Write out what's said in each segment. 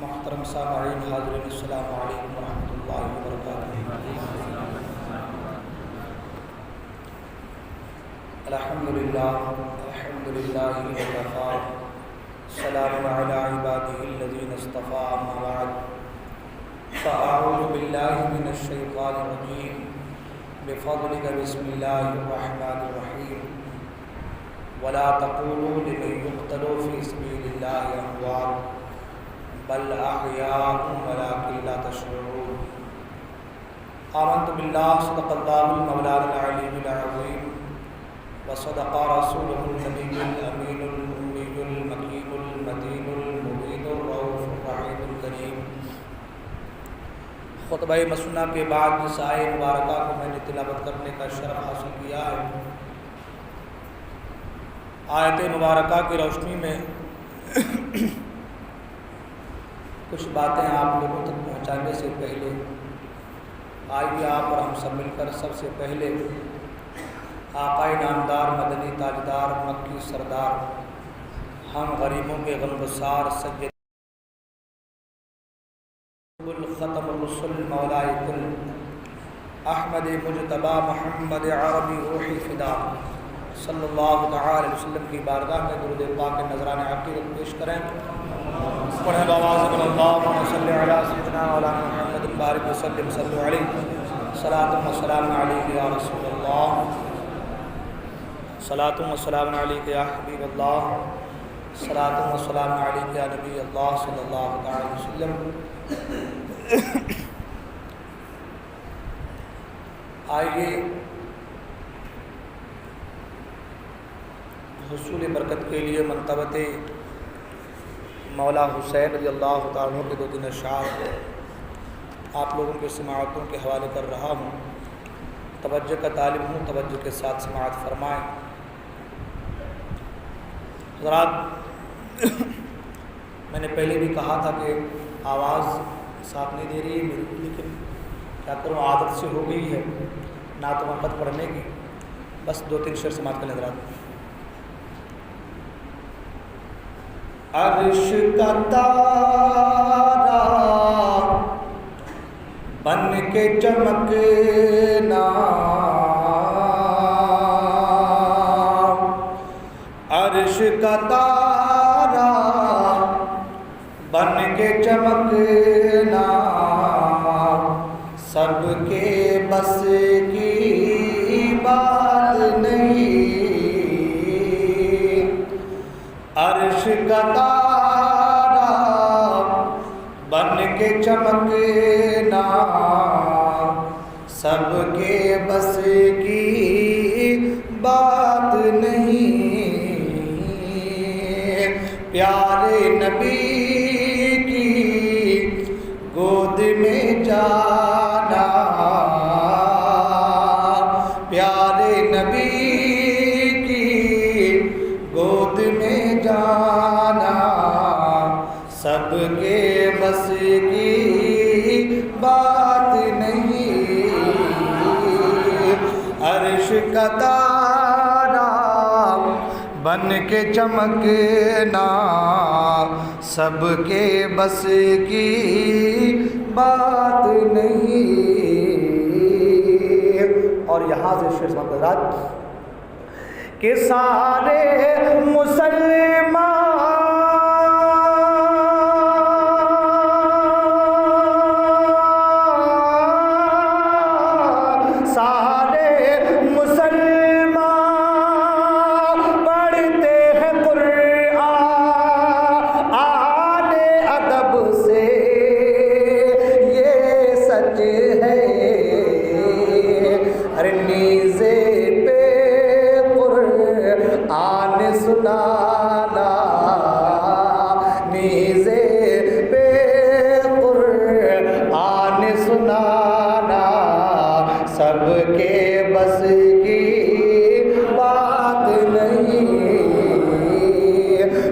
محترم سامعین حاضرین السلام علیکم ورحمۃ اللہ وبرکاتہ۔ الحمدللہ وکفیٰ، سلام علی عبادہ الذین اصطفیٰ، اما بعد فاعوذ باللہ من الشیطان الرجیم، بفضلک بسم اللہ الرحمن الرحیم، ولا تقولوا لمن يقتل في سبيل الله اموات بل احیاء ولكن لا تشعرون۔ آمنت باللہ، صدق اللہ المولانا العلی العظیم، وصدق رسوله النبی الامین الامی المکین المتین المبین الرؤوف الرحیم الکریم۔ خطبہ مسنہ کے بعد جس آیہ مبارکہ کو میں نے تلاوت کرنے کا شرف حاصل کیا ہے، آیت مبارکہ کی روشنی میں کچھ باتیں آپ لوگوں تک پہنچانے سے پہلے آئیے آپ اور ہم سب مل کر سب سے پہلے آقائے نامدار مدنی تاجدار مکی سردار ہم غریبوں کے غمگسار سید ختم الرسل مولائے کل احمد مجتبی محمد عربی روحی فدا صلی اللہ تعالی علیہ وسلم کی بارگاہ میں درود پاک نذران عقیدت پیش کریں۔ پڑھیں بآواز بلند، اللہم صلی علی سیدنا مولانا محمد بارک وسلم، صلی علیہ صلاۃ و سلام علیہ یا رسول اللہ، صلاۃ و سلام علیہ یا حبیب اللہ، صلاۃ و سلام علیہ یا نبی اللہ صلی اللہ تعالی علیہ وسلم۔ آئیے حصول برکت کے لیے منتبت مولا حسین رضی اللہ تعالیٰ عنہ کے دو تین اشعار آپ لوگوں کے سماعتوں کے حوالے کر رہا ہوں۔ توجہ کا طالب ہوں، توجہ کے ساتھ سماعت فرمائیں۔ حضرات، میں نے پہلے بھی کہا تھا کہ آواز ساتھ نہیں دے رہی ہے میری، لیکن کیا کروں، عادت سے ہو گئی ہے نعت و محمد پڑھنے کی۔ بس دو تین شعر سماعت کر لیں حضرات۔ عرش کا تارا بن کے چمکنا، عرش کا تارا بن کے چمکنا، سب کے بس کی بات نہیں، عرش کا تارا بن کے چمکنا، سب کے بس کی بات نہیں، پیارے نبی کی گود میں جانا، پیارے نبی کی گود میں جانا، سب کے بس کی بات نہیں، عرش کا تارا بن کے چمکنا، سب کے بس کی بات نہیں۔ اور یہاں سے شعر سمجھ کہ سارے مسلمان پڑھتے ہیں قرآن ادب سے، یہ سچ ہے، ارے نیزے پہ قرآن سنانا، نیزے پہ قرآن سنانا، سب کے بس کی بات نہیں،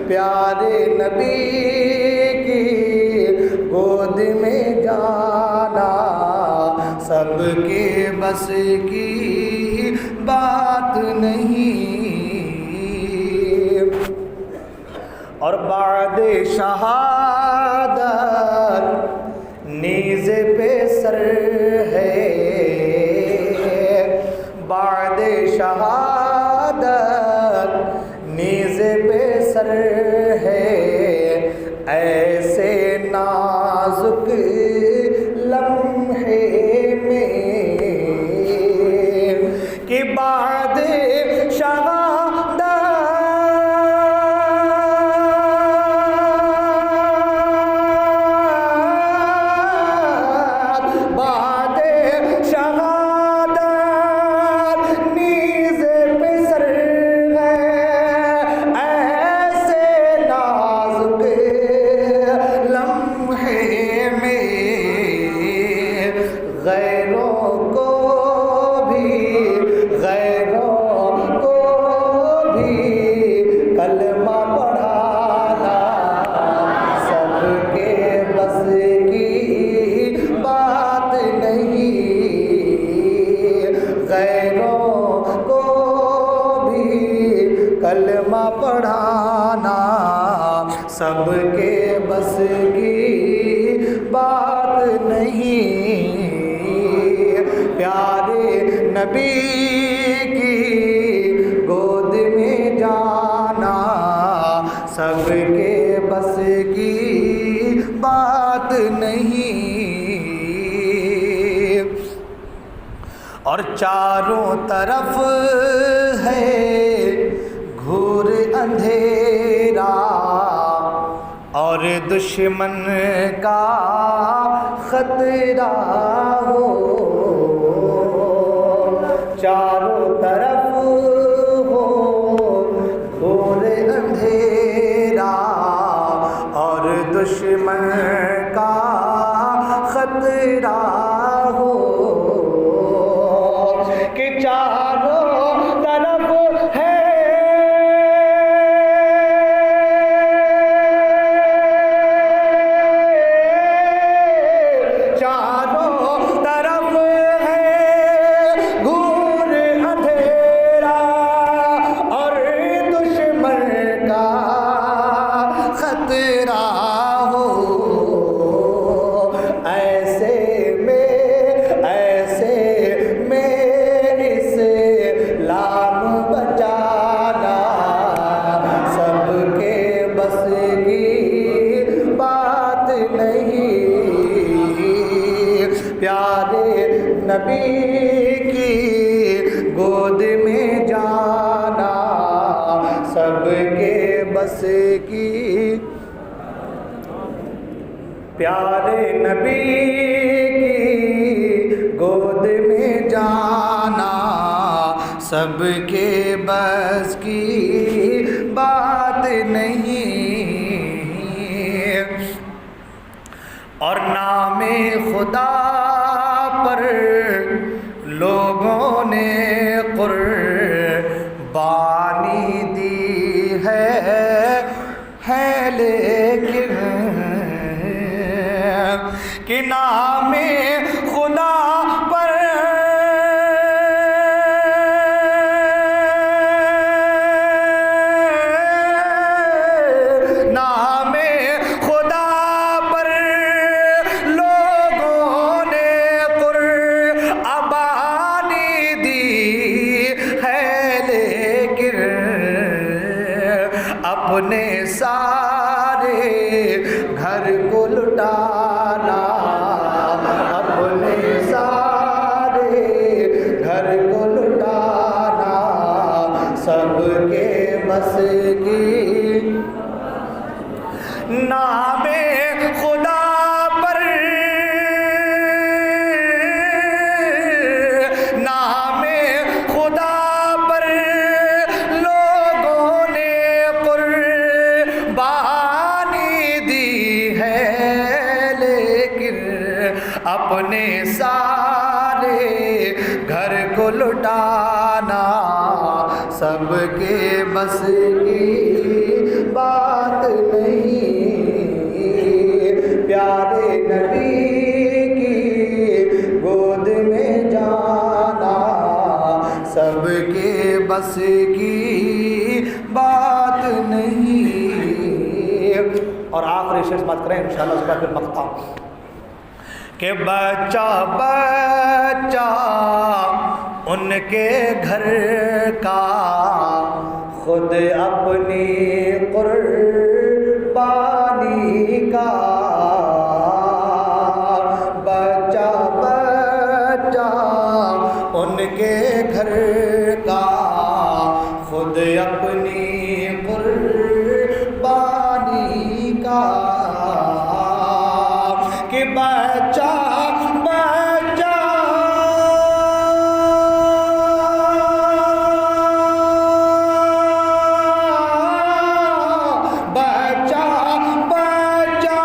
پیارے نبی کی گود میں جانا، سب کے بس کی بات نہیں، اور بعد شہادت میں غیروں کو بھی کلمہ پڑھانا سب کے بس کی بات نہیں، غیروں کو بھی کلمہ پڑھانا سب کے بس کی بات نہیں، پیارے نبی کی گود میں جانا سب کے بس کی بات نہیں، اور چاروں طرف ہے گھور اندھیرا اور دشمن کا خطرہ ہو، چاروں طرف ہو گھور اندھیرا اور دشمن کا خطرہ ہو، کہ چاروں طرف ہے نبی کی گود میں جانا سب کے بس کی، پیارے نبی کی گود میں جانا سب کے بس کی بات نہیں، اور نام خدا پر لوگوں نے قربانی دی ہے لیکن کہ نام خدا پر اپنے سارے گھر کو لٹانا، اپنے سارے گھر کو لٹانا سب کے بس کی، نام خدا پر نام خدا پر لوگوں نے قربانی دی ہے لیکن اپنے سارے گھر کو لٹانا سب کے بس کی بات نہیں، پیارے نبی کی گود میں جانا سب کے بس کی بات نہیں، اور آخری شعر بات کریں انشاءاللہ اس کا پھر مقطع کہ بچہ بچہ ان کے گھر کا خود اپنی قربانی کا، بچہ بچہ ان کے گھر کا خود اپنی قربانی کا، کہ بچہ بچہ بچہ بچہ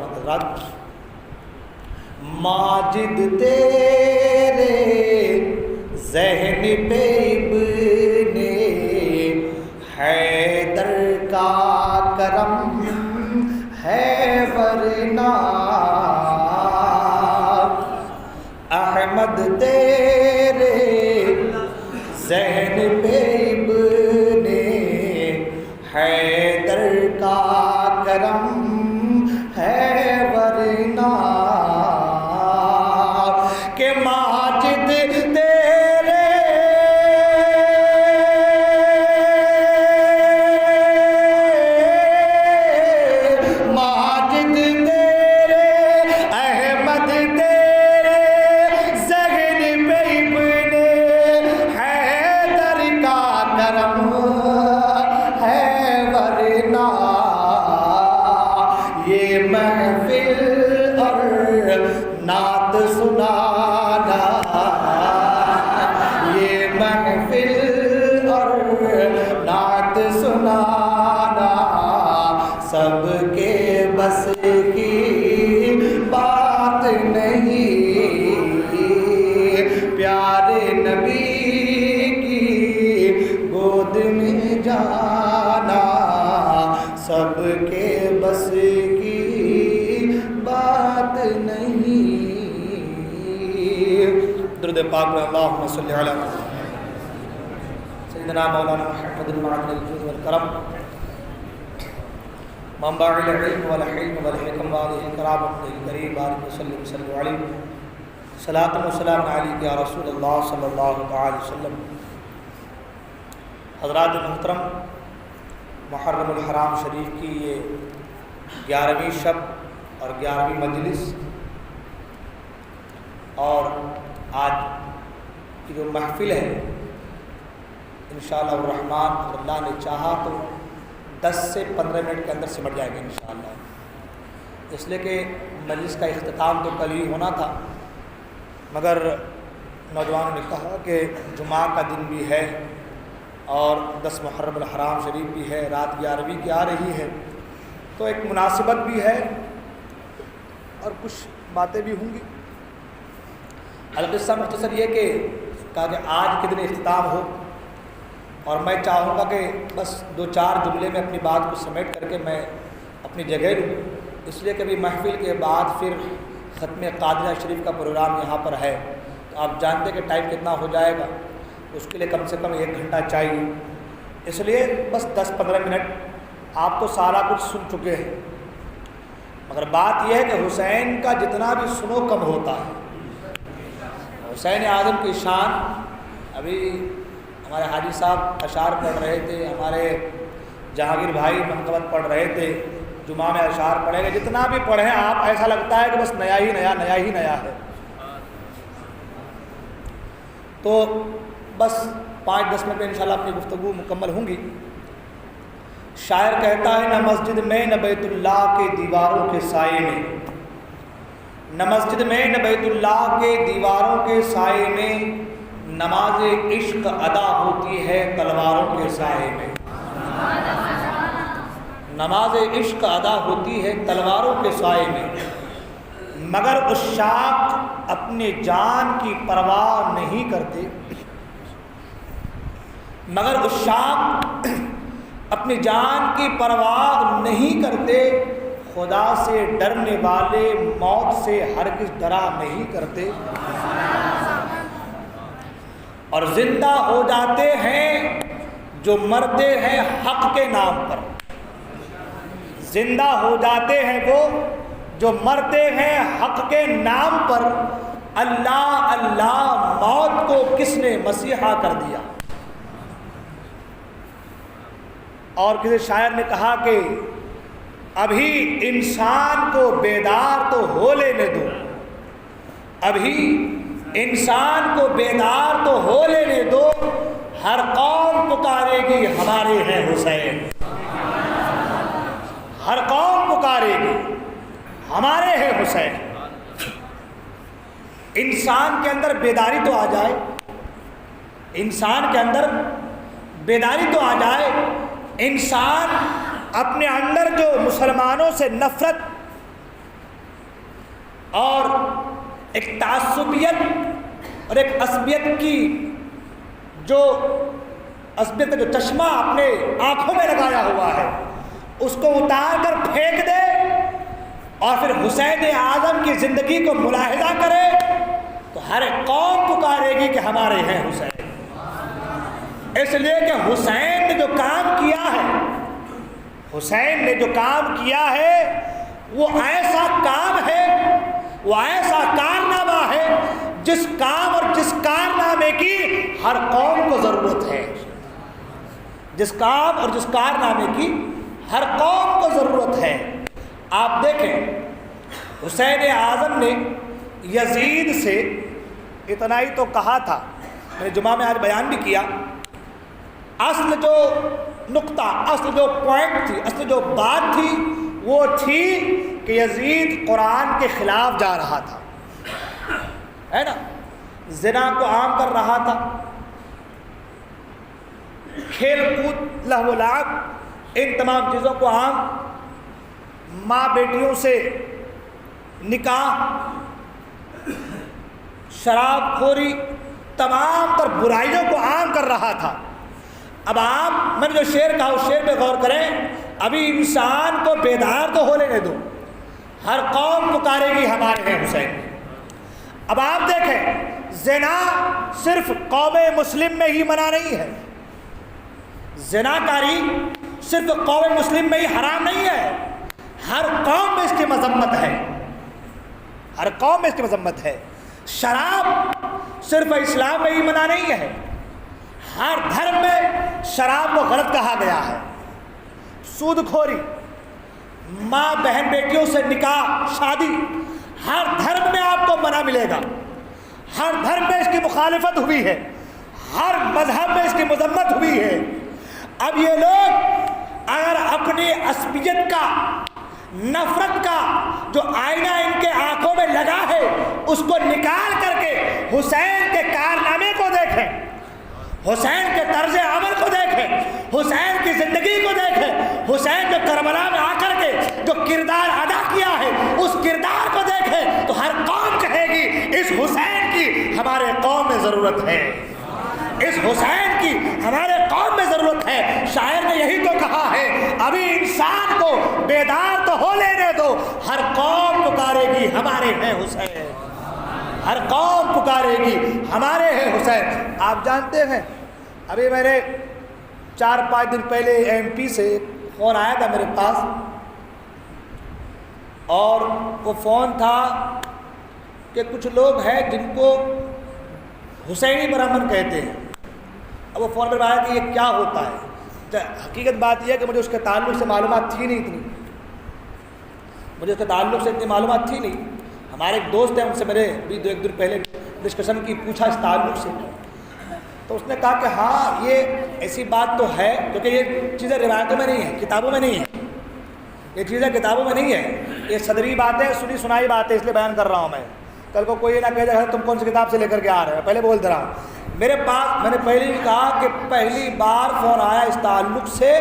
حضرات، ماجد تیرے ذہن پہ ابن حیدر کا کرم ہے، ورنہ احمد تیرے ذہن پہ ابن حیدر کا کرم ہے، ورنہ کہ ماجد تیرے ماجد تیرے احمد تیرے ذہن پہ ابن حیدر کا کرم ہے، ورنہ یہ محفل اور نعت سنانا، یہ محفل اور نعت سنانا سب کے بس کی بات نہیں، پیارے نبی کی گود میں جانا سب کے بس کی بات نہیں۔ درود پاک میں اللہم صلی علی سیدنا مولانا محمد المعدن الجود والکرم، منبع العلم والحلم والحکم والہ کرامت الکریم، بارک وسلم صلی علیہ صلاۃ و سلام علیک یا رسول اللہ صلی اللہ علیہ وسلم۔ حضرات محترم، محرم الحرام شریف کی یہ 11ویں شب اور 11ویں مجلس، اور آج کی جو محفل ہے انشاءاللہ الرحمن، اگر اللہ نے چاہا تو 10 سے 15 منٹ کے اندر سمٹ جائے گا انشاءاللہ، اس لیے کہ مجلس کا اختتام تو کل ہی ہونا تھا، مگر نوجوانوں نے کہا کہ جمعہ کا دن بھی ہے اور 10 محرم الحرام شریف بھی ہے، رات 11ویں کی آ رہی ہے، تو ایک مناسبت بھی ہے اور کچھ باتیں بھی ہوں گی۔ القصہ مختصر یہ کہ کہا کہ آج کے دن اختتام ہو، اور میں چاہوں گا کہ بس 2-4 جملے میں اپنی بات کو سمیٹ کر کے میں اپنی جگہ لوں، اس لیے کہ محفل کے بعد پھر ختم قادریہ شریف کا پروگرام یہاں پر ہے، تو آپ جانتے کہ ٹائم کتنا ہو جائے گا، اس کے لیے کم سے کم 1 گھنٹہ چاہیے، اس لیے بس 10-15 منٹ۔ آپ تو سارا کچھ سن چکے ہیں، مگر بات یہ ہے کہ حسین کا جتنا بھی سنو کم ہوتا ہے۔ حسین اعظم کی شان، ابھی ہمارے حاجی صاحب اشعار پڑھ رہے تھے، ہمارے جہانگیر بھائی منقبت پڑھ رہے تھے، جمعہ میں اشعار پڑھیں گے، جتنا بھی پڑھیں آپ ایسا لگتا ہے کہ بس نیا ہی نیا ہے۔ تو بس 5-10 منٹ میں انشاءاللہ اپنی گفتگو مکمل ہوں گی۔ شاعر کہتا ہے، نہ مسجد میں نہ بیت اللہ کے دیواروں کے سائے میں، نہ مسجد میں نہ بیت اللہ کے دیواروں کے سائے میں، نماز عشق ادا ہوتی ہے تلواروں کے سائے میں، نماز عشق ادا ہوتی ہے تلواروں کے سائے میں، مگر عشاق اپنے جان کی پرواہ نہیں کرتے، مگر عشاق اپنی جان کی پرواہ نہیں کرتے، خدا سے ڈرنے والے موت سے ہرگز ڈرا نہیں کرتے، اور زندہ ہو جاتے ہیں جو مرتے ہیں حق کے نام پر، زندہ ہو جاتے ہیں وہ جو مرتے ہیں حق کے نام پر، اللہ اللہ موت کو کس نے مسیحا کر دیا۔ اور کسی شاعر نے کہا کہ ابھی انسان کو بیدار تو ہو لینے دو، ابھی انسان کو بیدار تو ہو لینے دو، ہر قوم پکارے گی ہمارے ہیں حسین، ہر قوم پکارے گی ہمارے ہیں حسین۔ انسان کے اندر بیداری تو آ جائے، انسان کے اندر بیداری تو آ جائے، انسان اپنے اندر جو مسلمانوں سے نفرت اور ایک تعصبیت اور ایک عصبیت کی جو عصبیت کا جو چشمہ اپنے آنکھوں میں لگایا ہوا ہے اس کو اتار کر پھینک دے اور پھر حسین اعظم کی زندگی کو ملاحظہ کرے تو ہر قوم پکارے گی کہ ہمارے ہیں حسین، اس لیے کہ حسین نے جو کام کیا ہے، حسین نے جو کام کیا ہے وہ ایسا کام ہے، وہ ایسا کارنامہ ہے جس کام اور جس کارنامے کی ہر قوم کو ضرورت ہے، جس کام اور جس کارنامے کی ہر قوم کو ضرورت ہے۔ آپ دیکھیں حسین اعظم نے یزید سے اتنا ہی تو کہا تھا، میں نے جمعہ میں آج بیان بھی کیا، اصل جو نقطہ، اصل جو پوائنٹ تھی، اصل جو بات تھی وہ تھی کہ یزید قرآن کے خلاف جا رہا تھا، ہے نا، زنا کو عام کر رہا تھا، کھیل کود لہو و لعب ان تمام چیزوں کو عام، ماں بیٹیوں سے نکاح، شراب خوری، تمام تر برائیوں کو عام کر رہا تھا۔ اب آپ، میں نے جو شعر کہا اس شعر پہ غور کریں، ابھی انسان کو بیدار تو ہو لینے دو، ہر قوم پکارے گی ہمارے ہیں حسین۔ اب آپ دیکھیں زنا صرف قوم مسلم میں ہی منع نہیں ہے، زنا کاری صرف قوم مسلم میں ہی حرام نہیں ہے، ہر قوم میں اس کی مذمت ہے، ہر قوم میں اس کی مذمت ہے۔ شراب صرف اسلام میں ہی منع نہیں ہے، ہر دھرم میں شراب کو غلط کہا گیا ہے۔ سود کھوری، ماں بہن بیٹیوں سے نکاح شادی، ہر دھرم میں آپ کو منع ملے گا، ہر دھرم میں اس کی مخالفت ہوئی ہے، ہر مذہب میں اس کی مذمت ہوئی ہے۔ اب یہ لوگ اگر اپنی عصبیت کا، نفرت کا جو آئینہ ان کے آنکھوں میں لگا ہے اس کو نکال کر کے حسین کے کارنامے کو دیکھیں، حسین کے طرز عمل کو دیکھیں، حسین کی زندگی کو دیکھیں، حسین جو کربلا میں آ کر کے جو کردار ادا کیا ہے اس کردار کو دیکھیں تو ہر قوم کہے گی اس حسین کی ہمارے قوم میں ضرورت ہے، اس حسین کی ہمارے قوم میں ضرورت ہے۔ شاعر نے یہی تو کہا ہے، ابھی انسان کو بیدار تو ہو لینے دو، ہر قوم پکارے گی ہمارے ہیں حسین، ہر قوم پکارے گی ہمارے ہیں حسین۔ آپ جانتے ہیں ابھی میں نے 4-5 دن پہلے ایم پی سے فون آیا تھا میرے پاس، اور وہ فون تھا کہ کچھ لوگ ہیں جن کو حسینی برہمن کہتے ہیں۔ اب وہ فون پر آیا کہ یہ کیا ہوتا ہے۔ حقیقت بات یہ ہے کہ مجھے اس کے تعلق سے معلومات تھی نہیں، اتنی مجھے اس کے تعلق سے اتنی معلومات تھی نہیں۔ ہمارے ایک دوست ہیں، ان سے میرے بھی 2-1 دن پہلے ڈسکشن کی، پوچھا اس تعلق سے، تو اس نے کہا کہ ہاں یہ ایسی بات تو ہے، کیونکہ یہ چیزیں روایتوں میں نہیں ہیں، کتابوں میں نہیں ہیں، یہ چیزیں کتابوں میں نہیں ہیں، یہ صدری باتیں، سنی سنائی باتیں، اس لیے بیان کر رہا ہوں میں، کل کو کوئی نہ کہے جائے تم کون سی کتاب سے لے کر کے آ رہے ہو، پہلے بولتے رہا ہوں۔ میرے پاس میں نے پہلے بھی کہا کہ پہلی بار فون آیا اس تعلق سے،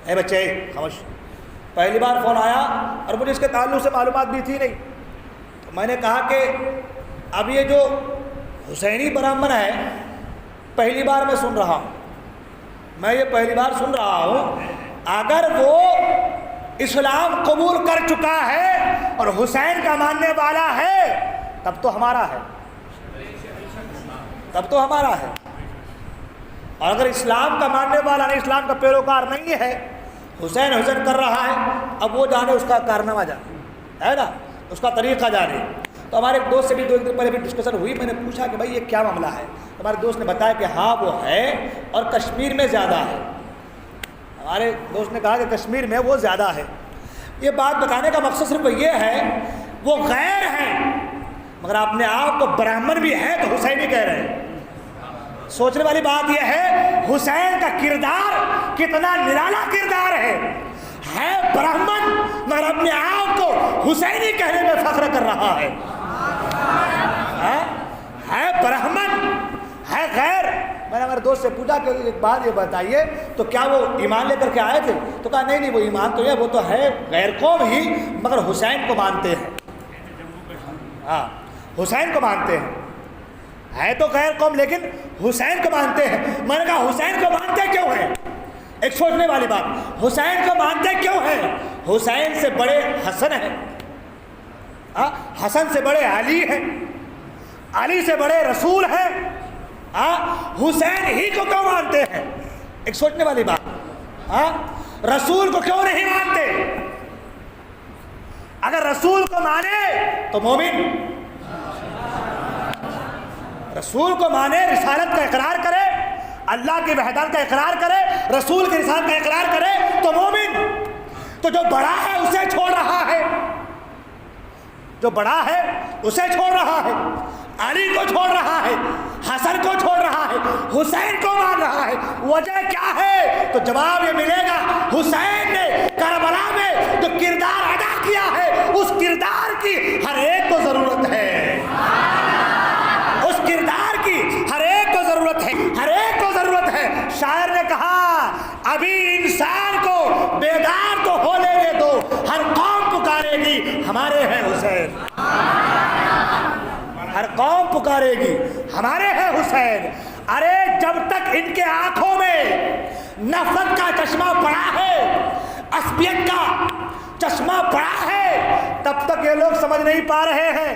اے بچے خاموش، پہلی بار فون آیا اور مجھے اس کے تعلق سے معلومات بھی تھی نہیں، تو میں نے کہا کہ اب یہ جو حسینی برہمن ہے پہلی بار میں سن رہا ہوں، میں یہ پہلی بار سن رہا ہوں، اگر وہ اسلام قبول کر چکا ہے اور حسین کا ماننے والا ہے تب تو ہمارا ہے، تب تو ہمارا ہے، اور اگر اسلام کا ماننے والا نہیں، اسلام کا پیروکار نہیں ہے، حسین حسین کر رہا ہے، اب وہ جانے اس کا کارنامہ جانے، ہے نا، اس کا طریقہ جانے۔ تو ہمارے ایک دوست سے بھی 2-1 دن پہلے بھی ڈسکشن ہوئی، میں نے پوچھا کہ بھائی یہ کیا معاملہ ہے، ہمارے دوست نے بتایا کہ ہاں وہ ہے اور کشمیر میں زیادہ ہے، ہمارے دوست نے کہا کہ کشمیر میں وہ زیادہ ہے۔ یہ بات بتانے کا مقصد صرف یہ ہے، وہ غیر ہیں مگر اپنے آپ کو برہمن بھی ہے تو حسینی کہہ رہے ہیں۔ سوچنے والی بات یہ ہے حسین کا کردار کتنا نرالا کردار ہے برہمن مگر اپنے آپ کو حسینی کہنے میں فخر کر رہا ہے برہمن ہے غیر۔ میں نے ہمارے دوست سے پوچھا کہ ایک بات یہ بتائیے تو کیا وہ ایمان لے کر کے آئے تھے، تو کہا نہیں وہ ایمان تو ہے، وہ تو ہے غیر قوم ہی مگر حسین کو مانتے ہیں، ہاں حسین کو مانتے ہیں، ہے تو غیر قوم لیکن حسین کو مانتے ہیں۔ میں نے کہا حسین کو مانتے کیوں ہیں؟ ایک سوچنے والی بات، حسین کو مانتے کیوں ہیں؟ حسین سے بڑے حسن ہیں، حسن سے بڑے علی ہیں، علی سے بڑے رسول ہیں، حسین ہی کو کیوں مانتے ہیں؟ ایک سوچنے والی بات، رسول کو کیوں نہیں مانتے؟ اگر رسول کو مانے تو مومن، رسول کو مانے، رسالت کا اقرار کرے، اللہ کی وحدت کا اقرار کرے، رسول کی رسالت کا اقرار کرے تو مومن۔ تو جو بڑا ہے اسے چھوڑ رہا ہے، جو بڑا ہے اسے چھوڑ رہا ہے، علی کو چھوڑ رہا ہے، حسن کو چھوڑ رہا ہے، حسین کو مان رہا ہے، وجہ کیا ہے؟ تو جواب یہ ملے گا، حسین نے کربلا میں جو کردار ادا کیا ہے اس کردار کی ہر ایک کو ضرورت ہے، اس کردار کی ہر ایک کو ضرورت ہے، ہر ایک کو ضرورت ہے۔ شاعر نے کہا ابھی انسان کو بیدار تو ہو لینے دو، ہر قوم پکارے گی ہمارے ہیں حسین، ہر قوم پکارے گی ہمارے ہیں حسین۔ ارے جب تک ان کے آنکھوں میں نفرت کا چشمہ پڑا ہے، عصبیت کا چشمہ پڑا ہے، تب تک یہ لوگ سمجھ نہیں پا رہے ہیں،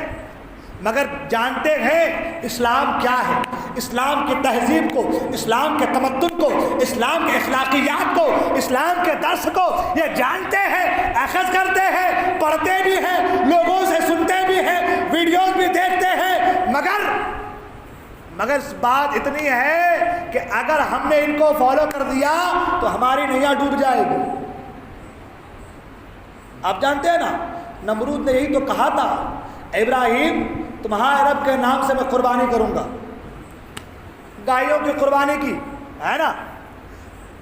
مگر جانتے ہیں اسلام کیا ہے، اسلام کی تہذیب کو، اسلام کے تمدن کو، اسلام کے اخلاقیات کو، اسلام کے درس کو یہ جانتے ہیں، اخذ کرتے ہیں، پڑھتے بھی ہیں، لوگوں سے سنتے بھی ہیں، ویڈیوز بھی دیکھتے ہیں، مگر بات اتنی ہے کہ اگر ہم نے ان کو فالو کر دیا تو ہماری نیا ڈوب جائے گی۔ آپ جانتے ہیں نا، نمرود نے یہی تو کہا تھا، ابراہیم تمہارے رب کے نام سے میں قربانی کروں گا، گائیوں کی قربانی کی ہے نا،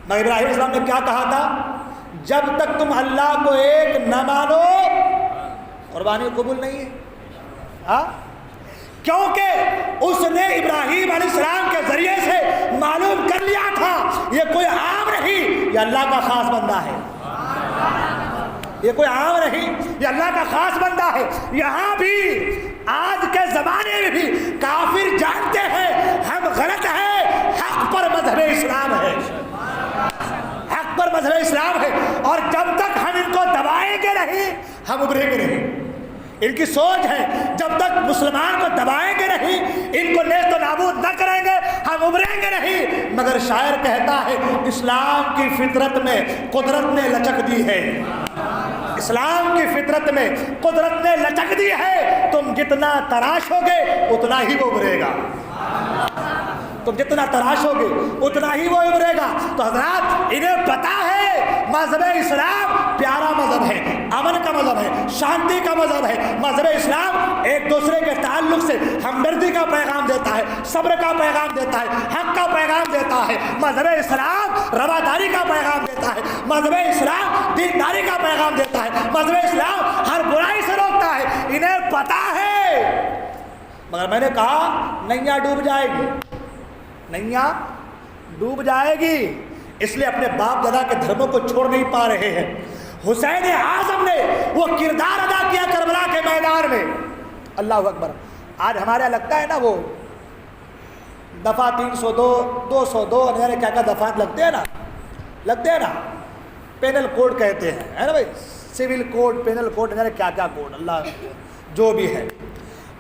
مگر ابراہیم السلام نے کیا کہا تھا؟ جب تک تم اللہ کو ایک نہ مانو قربانی قبول نہیں ہے، کیونکہ اس نے ابراہیم علیہ السلام کے ذریعے سے معلوم کر لیا تھا یہ کوئی عام نہیں، یہ اللہ کا خاص بندہ ہے، یہ کوئی عام نہیں، یہ اللہ کا خاص بندہ ہے۔ یہاں بھی آج کے زمانے میں بھی کافر جانتے ہیں ہم غلط ہیں، حق پر مذہب اسلام ہے، حق پر مذہب اسلام ہے، اور جب تک ہم ان کو دبائیں گے نہیں ہم ابھریں گے نہیں۔ ان کی سوچ ہے جب تک مسلمان کو دبائیں گے نہیں، ان کو نیست و نابود نہ کریں گے ہم ابھریں گے نہیں۔ مگر شاعر کہتا ہے اسلام کی فطرت میں قدرت نے لچک دی ہے، اسلام کی فطرت میں قدرت نے لچک دی ہے، تم جتنا تراشو گے اتنا ہی وہ ابھرے گا، تم جتنا تراشو گے اتنا ہی وہ ابھرے گا۔ تو حضرات انہیں پتا ہے مذہب اسلام پیارا مذہب ہے، امن کا مذہب ہے، شانتی کا مذہب ہے، مذہب اسلام ایک دوسرے کے تعلق سے ہمدردی کا پیغام دیتا ہے، صبر کا پیغام دیتا ہے، حق کا پیغام دیتا ہے، مذہب اسلام رواداری کا پیغام دیتا ہے، مذہب اسلام دینداری کا پیغام دیتا ہے، مذہب اسلام ہر برائی سے روکتا ہے، انہیں پتا ہے۔ مگر میں نے کہا نیا ڈوب جائے گی، نیا ڈوب جائے گی، اس لیے اپنے باپ دادا کے دھرموں کو چھوڑ نہیں پا رہے ہیں۔ حسین اعظم نے وہ کردار ادا کیا کربلا کے میدان میں، اللہ اکبر۔ آج ہمارے لگتا ہے نا وہ دفعہ 302 202 یعنی کیا کیا دفعات لگتے ہیں نا، پینل کوڈ کہتے ہیں، ہے نا بھائی، سول کوڈ، پینل کوڈ، یعنی کیا کیا کوڈ، اللہ جو بھی ہے،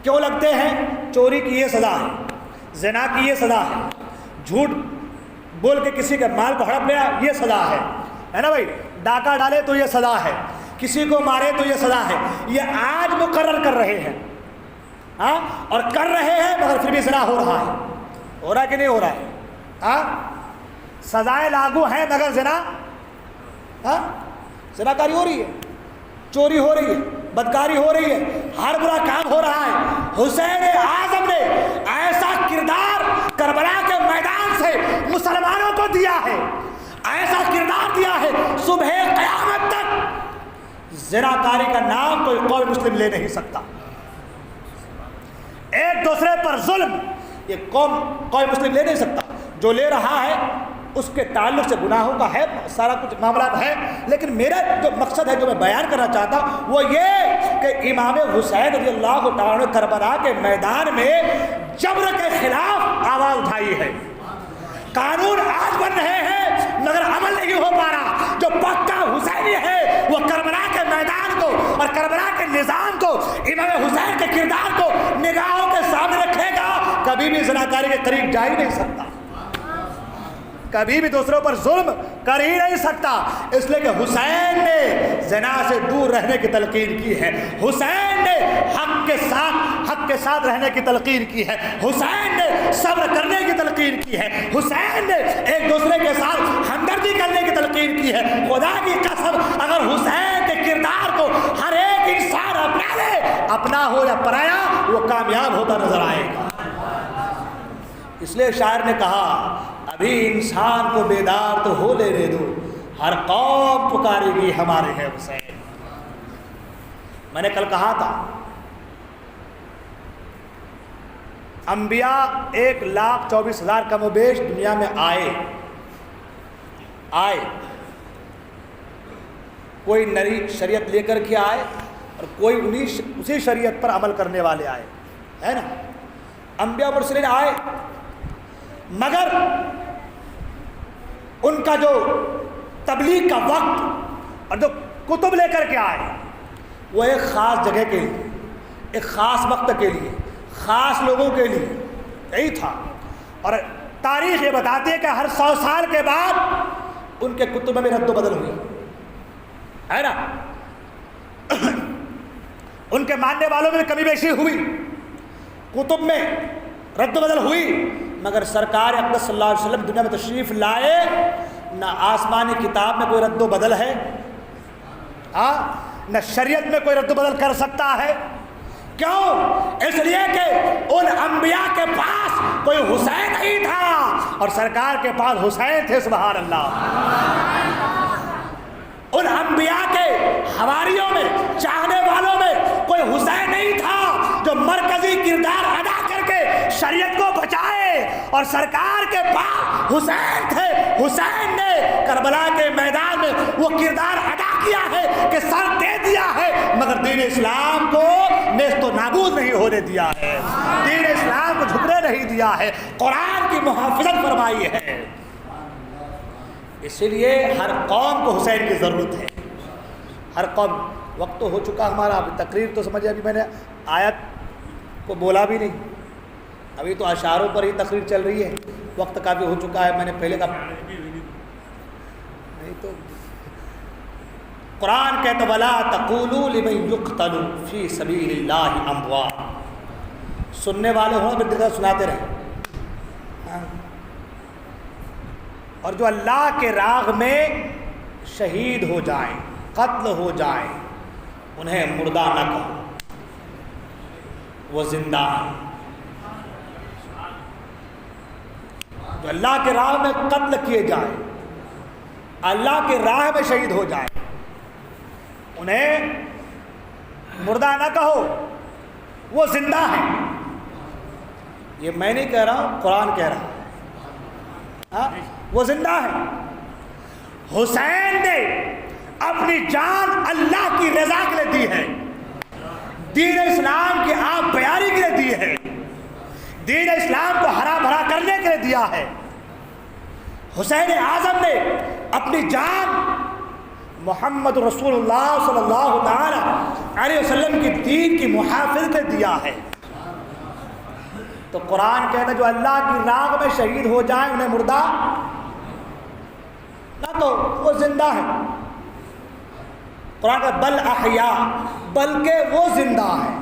کیوں لگتے ہیں؟ چوری کی یہ سزا ہے، زنا کی یہ سزا ہے، جھوٹ بول کے کسی کے مال کو ہڑپ لیا یہ سزا ہے نا بھائی، ڈاکہ ڈالے تو یہ سزا ہے، کسی کو مارے تو یہ سزا ہے، یہ آج مقرر کر رہے ہیں، اور کر رہے ہیں، مگر پھر بھی زنا ہو رہا ہے کہ نہیں ہو رہا ہے؟ سزائیں لاگو ہیں مگر زنا کاری ہو رہی ہے، چوری ہو رہی ہے، بدکاری ہو رہی ہے، ہر برا کام ہو رہا ہے۔ حسین اعظم نے ایسا کردار کربلا کے میدان سے مسلمانوں کو دیا ہے، ایسا کردار دیا ہے، صبح قیامت تک زناکاری کا نام کوئی قوم مسلم لے نہیں سکتا، ایک دوسرے پر ظلم یہ قوم مسلم لے نہیں سکتا، جو لے رہا ہے اس کے تعلق سے گناہوں کا ہے، سارا کچھ معاملات ہے، لیکن میرا جو مقصد ہے جو میں بیان کرنا چاہتا ہوں وہ یہ کہ امام حسین رضی اللہ تعالیٰ نے کربلا کے میدان میں جبر کے خلاف آواز اٹھائی ہے۔ قانون آج بن رہے ہیں مگر عمل نہیں ہو پا رہا۔ جو پکا حسینی ہے وہ کربلا کے میدان کو اور کربلا کے نظام کو، امام حسین کے کردار کو نگاہوں کے سامنے رکھے گا، کبھی بھی زناکاری کے قریب جا ہی نہیں سکتا، کبھی بھی دوسروں پر ظلم کر ہی نہیں سکتا، اس لیے کہ حسین نے زنا سے دور رہنے کی تلقین کی ہے، حسین نے حق کے ساتھ رہنے کی تلقین کی ہے، حسین نے صبر کرنے کی تلقین کی ہے، حسین نے ایک دوسرے کے ساتھ ہمدردی کرنے کی تلقین کی ہے۔ خدا کی قسم اگر حسین کے کردار کو ہر ایک انسان اپنا لے، اپنا ہو یا پرایا، وہ کامیاب ہوتا نظر آئے گا۔ اس لیے شاعر نے کہا ابھی انسان کو بیدار تو ہو لینے دو، ہر قوم پکارے گی ہمارے ہے حسین۔ میں نے کل کہا تھا انبیاء 1,24,000 کم و بیش دنیا میں آئے، کوئی نئی شریعت لے کر کے آئے اور کوئی اسی شریعت پر عمل کرنے والے آئے، ہے نا۔ انبیاء مرسلین آئے مگر ان کا جو تبلیغ کا وقت اور جو کتب لے کر کے آئے وہ ایک خاص جگہ کے لیے، ایک خاص وقت کے لیے، خاص لوگوں کے لیے یہی تھا۔ اور تاریخ یہ بتاتی ہے کہ ہر 100 سال کے بعد ان کے کتب میں رد و بدل ہوئی، ہے نا، ان کے ماننے والوں میں کمی بیشی ہوئی، کتب میں رد و بدل ہوئی، مگر سرکار اقدس صلی اللہ علیہ وسلم دنیا میں تشریف لائے، نہ آسمانی کتاب میں کوئی رد و بدل ہے، نہ شریعت میں کوئی رد و بدل کر سکتا ہے۔ کیوں؟ اس لیے کہ ان انبیاء کے پاس کوئی حسین نہیں تھا اور سرکار کے پاس حسین تھے، سبحان اللہ۔ ان انبیاء کے حواریوں میں، چاہنے والوں میں کوئی حسین نہیں تھا جو مرکزی کردار ادا کر کے شریعت کو بچائے، اور سرکار کے پاس حسین تھے۔ حسین نے کربلا کے میدان میں وہ کردار ادا کیا ہے کہ سر دے دیا ہے مگر دین اسلام کو نیست و نابود نہیں ہونے دیا ہے، دین اسلام کو جھکنے نہیں دیا ہے، قرآن کی محافظت فرمائی ہے۔ اسی لیے ہر قوم کو حسین کی ضرورت ہے، ہر قوم۔ وقت تو ہو چکا ہمارا، ابھی تقریر تو سمجھے، ابھی میں نے آیت کو بولا بھی نہیں، ابھی تو اشعاروں پر ہی تقریر چل رہی ہے، وقت کافی ہو چکا ہے۔ میں نے پہلے کہا نہیں تو قرآن کہتا وَلَا تَقُولُوا لِمَن يُقْتَلُ فِي سَبِيلِ اللَّهِ أَمْوَاتٌ، سننے والے ہوں پھر دل سناتے رہیں۔ اور جو اللہ کے راہ میں شہید ہو جائیں، قتل ہو جائیں، انہیں مردہ نہ کہو، وہ زندہ ہیں۔ جو اللہ کے راہ میں قتل کیے جائیں، اللہ کے راہ میں شہید ہو جائیں، انہیں مردہ نہ کہو، وہ زندہ ہیں۔ یہ میں نہیں کہہ رہا ہوں، قرآن کہہ رہا ہے، وہ زندہ ہیں۔ حسین نے اپنی جان اللہ کی رضا کے لیے دی ہے، دین اسلام کی آپ بیاری کے لیے دی ہے، دین اسلام کو ہرا بھرا کرنے کے لیے دیا ہے۔ حسین اعظم نے اپنی جان محمد رسول اللہ صلی اللہ تعالی علیہ وسلم کی دین کی محافظت دیا ہے۔ تو قرآن کہتا ہے جو اللہ کی راہ میں شہید ہو جائیں انہیں مردہ نہ تو، وہ زندہ ہے۔ قرآن کہتا بل احیاء، بلکہ وہ زندہ ہے،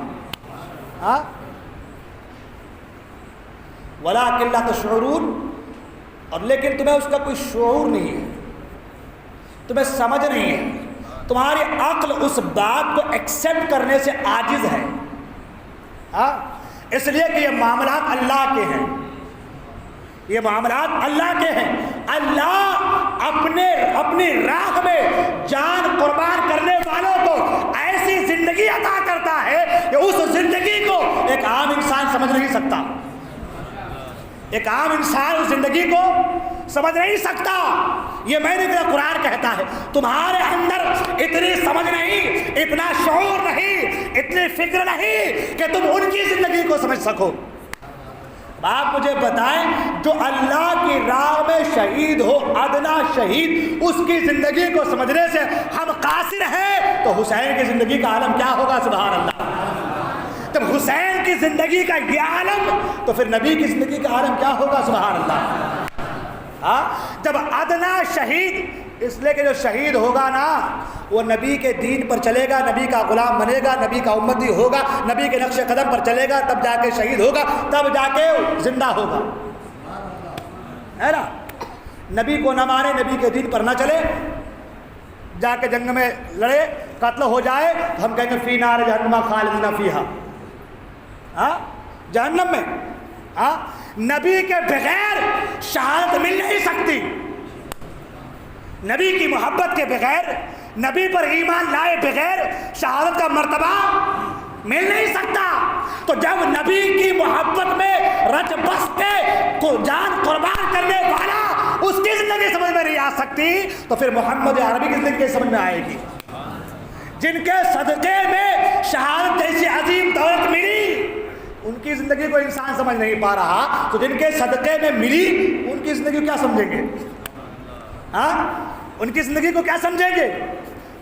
وَلَٰكِن لَا تَشْعُرُونَ، اور لیکن تمہیں اس کا کوئی شعور نہیں ہے، تمہیں سمجھ نہیں ہے، تمہاری عقل اس بات کو ایکسیپٹ کرنے سے عاجز ہے، اس لیے کہ یہ معاملات اللہ کے ہیں، یہ معاملات اللہ کے ہیں۔ اللہ اپنی راہ میں جان قربان کرنے والوں کو ایسی زندگی عطا کرتا ہے کہ اس زندگی کو ایک عام انسان سمجھ نہیں سکتا، ایک عام انسان اس زندگی کو سمجھ نہیں سکتا، یہ میں نے کہا قرآن کہتا ہے۔ تمہارے اندر اتنی سمجھ نہیں، اتنا شعور نہیں، اتنی فکر نہیں کہ تم ان کی زندگی کو سمجھ سکو۔ آپ مجھے بتائیں، جو اللہ کی راہ میں شہید ہو، ادنا شہید، اس کی زندگی کو سمجھنے سے ہم قاصر ہیں، تو حسین کی زندگی کا عالم کیا ہوگا؟ سبحان اللہ۔ جب حسین کی زندگی کا یہ عالم، تو پھر نبی کی زندگی کا عالم کیا ہوگا؟ سبحان اللہ۔ جب ادنا شہید، اس لیے کہ جو شہید ہوگا نا وہ نبی کے دین پر چلے گا، نبی کا غلام بنے گا، نبی کا امتی ہوگا، نبی کے نقش قدم پر چلے گا، تب جا کے شہید ہوگا، تب جا کے زندہ ہوگا، ہے نا؟ نبی کو نہ مانے، نبی کے دین پر نہ چلے، جا کے جنگ میں لڑے، قتل ہو جائے، تو ہم کہیں گے فی نار جہنم خالدین فیہا، جہنم میں۔ نبی کے بغیر شہادت مل نہیں سکتی، نبی کی محبت کے بغیر، نبی پر ایمان لائے بغیر شہادت کا مرتبہ مل نہیں سکتا۔ تو جب نبی کی محبت میں رچ بس کے جان قربان کرنے والا اس کی زندگی سمجھ میں نہیں آ سکتی، تو پھر محمد عربی کی زندگی سمجھ میں آئے گی؟ جن کے صدقے میں شہادت جیسی عظیم دولت ملی، ان کی زندگی کو انسان سمجھ نہیں پا رہا، تو جن کے صدقے میں ملی ان کی زندگی کو کیا سمجھیں گے؟ ان کی زندگی کو کیا سمجھیں گے؟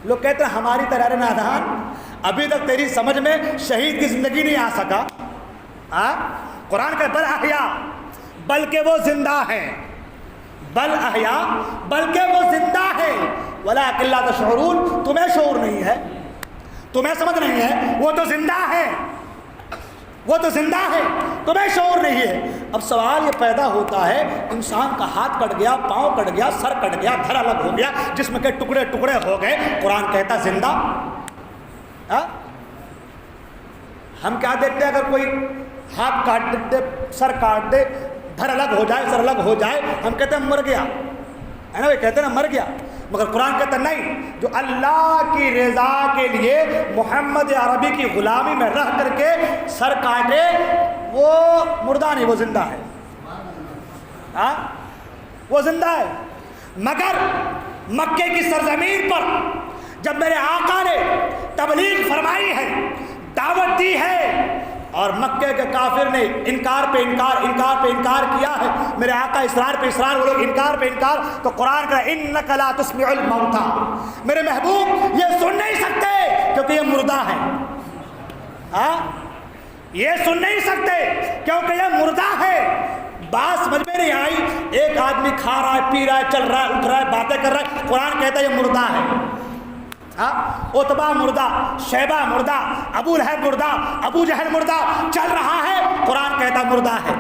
لوگ کہتے ہیں ہماری طرح نادان، ابھی تک تیری سمجھ میں شہید کی زندگی نہیں آ سکا۔ قرآن کا بل احیا، بلکہ وہ زندہ ہیں، بل احیا، بلکہ وہ زندہ ہیں، ولکن لا تشعرون، تمہیں شعور نہیں ہے، تمہیں سمجھ نہیں ہے، وہ تو زندہ ہے، وہ تو زندہ ہے، تمہیں شعور نہیں ہے۔ اب سوال یہ پیدا ہوتا ہے، انسان کا ہاتھ کٹ گیا، پاؤں کٹ گیا، سر کٹ گیا، دھر الگ ہو گیا، جسم کے ٹکڑے ٹکڑے ہو گئے، قرآن کہتا زندہ۔ ہم کیا دیکھتے ہیں؟ اگر کوئی ہاتھ کاٹ دے، سر کاٹ دے، دھر الگ ہو جائے، سر الگ ہو جائے، ہم کہتے ہیں مر گیا، ہے نا؟ وہ کہتے ہیں نا مر گیا، مگر قرآن کہتا نہیں، جو اللہ کی رضا کے لیے محمد عربی کی غلامی میں رہ کر کے سر کاٹے، وہ مردہ نہیں، وہ زندہ ہے، وہ زندہ ہے۔ مگر مکے کی سرزمین پر جب میرے آقا نے تبلیغ فرمائی ہے، دعوت دی ہے، اور مکے کے کافر نے انکار پہ انکار کیا ہے، میرے آقا اصرار پہ اصرار، وہ لوگ انکار پہ انکار، تو قرآن کا انک لا تسمع الموتى، میرے محبوب یہ سن نہیں سکتے کیونکہ یہ مردہ ہے، یہ سن نہیں سکتے کیونکہ یہ مردہ ہے۔ بات سمجھ میں نہیں آئی؟ ایک آدمی کھا رہا ہے، پی رہا ہے، چل رہا ہے، اٹھ رہا ہے، باتیں کر رہا ہے، قرآن کہتا ہے یہ مردہ ہے۔ عتبہ مردہ، شیبہ مردہ، ابو لہب مردہ، ابو جہل مردہ، چل رہا ہے، قرآن کہتا مردہ ہے،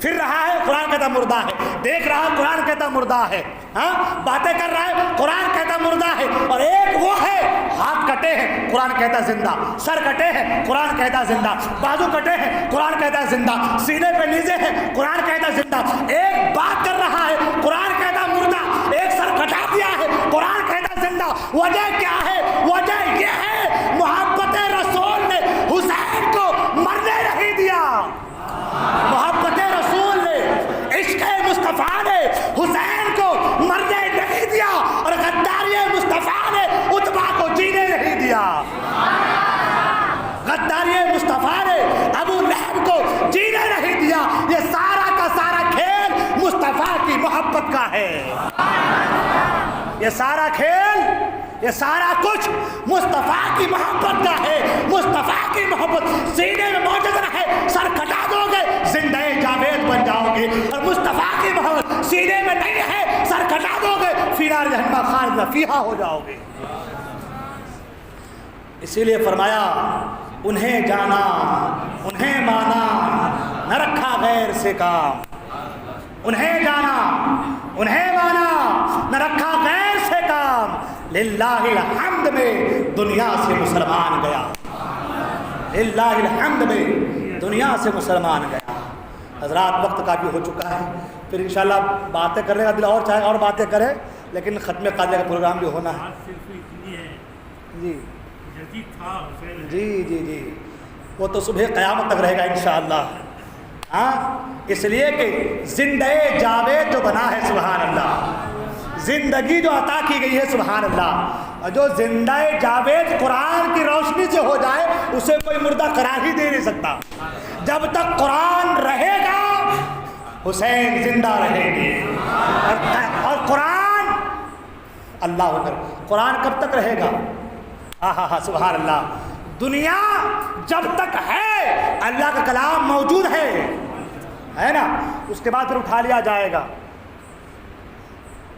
پھر رہا ہے، قرآن کہتا مردہ ہے، دیکھ رہا ہے، قرآن کہتا مردہ ہے، باتیں کر رہا ہے، قرآن کہتا مردہ ہے۔ اور ایک وہ ہے ہاتھ کٹے ہیں، قرآن کہتا زندہ، سر کٹے ہیں، قرآن کہتا زندہ، بازو کٹے ہیں، قرآن کہتا زندہ، سینے پہ نیزے ہیں، قرآن کہتا زندہ۔ ایک بات کر رہا ہے، قرآن کہتا مردہ، ایک سر کٹا دیا ہے، قرآن کہتا زندہ۔ وجہ کیا ہے؟ وجہ یہ ہے محبت رسول نے حسین کو مرنے نہیں دیا، محبت رسول نے، عشق مصطفیٰ نے حسین کو مرنے نہیں دیا، اور غداری مصطفیٰ نے عتبہ کو جینے نہیں دیا، غداری مصطفیٰ نے ابو لہب کو جینے نہیں دیا۔ یہ سارا کا سارا کھیل مصطفیٰ کی محبت کا ہے، یہ سارا کھیل، یہ سارا کچھ مصطفیٰ کی محبت کا ہے۔ مصطفیٰ کی محبت سینے میں موجود رہے، سر کٹا دو گے زندہ جاوید بن جاؤ گے، اور مصطفیٰ کی محبت سینے میں نہیں ہے، سر کٹا دو گے فی نار جہنم خالدین فیہا ہو جاؤ گے۔ اسی لیے فرمایا انہیں جانا، انہیں مانا، نہ رکھا غیر سے کام، انہیں جانا، انہیں مانا، نہ رکھا غیر سے کام، للہ الحمد میں دنیا سے مسلمان گیا، للہ الحمد میں دنیا سے مسلمان گیا۔ حضرات وقت کافی ہو چکا ہے، پھر انشاءاللہ باتیں کرنے کا دل اور چاہے اور باتیں کریں، لیکن ختم قاضیہ کا پروگرام بھی ہونا ہے۔ جی جی جی جی، وہ تو صبح قیامت تک رہے گا انشاءاللہ۔ ہاں اس لیے کہ زندہ جاوید جو بنا ہے سبحان اللہ، زندگی جو عطا کی گئی ہے سبحان اللہ، اور جو زندہ جاوید قرآن کی روشنی سے ہو جائے اسے کوئی مردہ قرار ہی دے نہیں سکتا۔ جب تک قرآن رہے گا حسین زندہ رہیں گے، اور قرآن اللہ اکبر، قرآن کب تک رہے گا؟ ہاں سبحان اللہ، دنیا جب تک ہے اللہ کا کلام موجود ہے نا، اس کے بعد پھر اٹھا لیا جائے گا،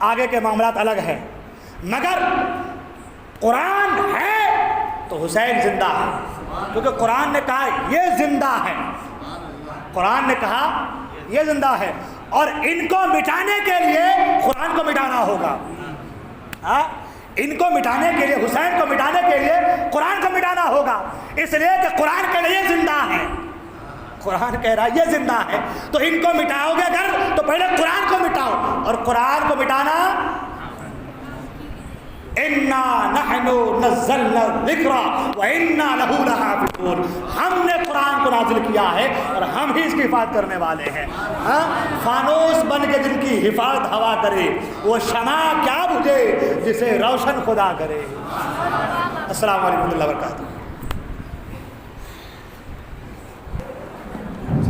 آگے کے معاملات الگ ہیں، مگر قرآن ہے تو حسین زندہ ہے، کیونکہ قرآن نے کہا یہ زندہ ہے، قرآن نے کہا یہ زندہ ہے، اور ان کو مٹانے کے لیے قرآن کو مٹانا ہوگا، ان کو مٹانے کے لیے، حسین کو مٹانے کے لیے قرآن کو مٹانا ہوگا، اس لیے کہ قرآن کہہ رہا ہے یہ زندہ ہے، قرآن کہہ رہا ہے یہ زندہ ہے، تو ان کو مٹاؤ گے اگر تو پہلے قرآن کو مٹاؤ، اور قرآن کو مٹانا اِنَّا نَحْنُ نَزَّلْنَا الذِّكْرَ وَإِنَّا لَهُ لَحَافِظُونَ، ہم نے قرآن کو نازل کیا ہے اور ہم ہی اس کی حفاظت کرنے والے ہیں۔ فانوس بن کے جن کی حفاظت ہوا کرے وہ شمع کیا بجھے جسے روشن خدا کرے۔ السلام علیکم و رحمۃ اللہ وبرکاتہ۔